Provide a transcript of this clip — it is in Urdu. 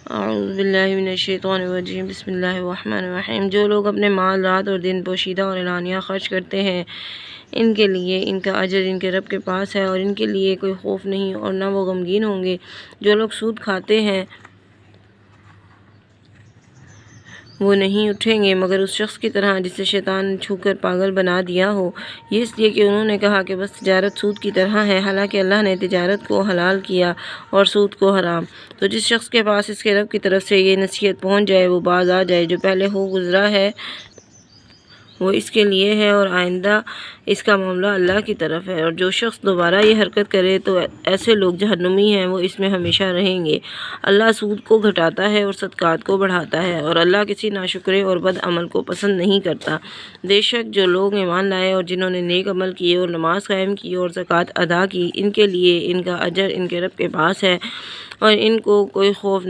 اعوذ باللہ من الشیطان الرجیم، بسم اللہ الرحمن الرحیم۔ جو لوگ اپنے مال رات اور دن پوشیدہ اور اعلانیہ خرچ کرتے ہیں، ان کے لیے ان کا اجر ان کے رب کے پاس ہے، اور ان کے لیے کوئی خوف نہیں اور نہ وہ غمگین ہوں گے۔ جو لوگ سود کھاتے ہیں وہ نہیں اٹھیں گے مگر اس شخص کی طرح جسے شیطان نے چھو کر پاگل بنا دیا ہو، یہ اس لیے کہ انہوں نے کہا کہ بس تجارت سود کی طرح ہے، حالانکہ اللہ نے تجارت کو حلال کیا اور سود کو حرام۔ تو جس شخص کے پاس اس کے رب کی طرف سے یہ نصیحت پہنچ جائے وہ باز آ جائے، جو پہلے ہو گزرا ہے وہ اس کے لیے ہے اور آئندہ اس کا معاملہ اللہ کی طرف ہے، اور جو شخص دوبارہ یہ حرکت کرے تو ایسے لوگ جہنمی ہیں، وہ اس میں ہمیشہ رہیں گے۔ اللہ سود کو گھٹاتا ہے اور صدقات کو بڑھاتا ہے، اور اللہ کسی ناشکرے اور بد عمل کو پسند نہیں کرتا۔ بے شک جو لوگ ایمان لائے اور جنہوں نے نیک عمل کیے اور نماز قائم کی اور زکوٰۃ ادا کی، ان کے لیے ان کا اجر ان کے رب کے پاس ہے، اور ان کو کوئی خوف نہیں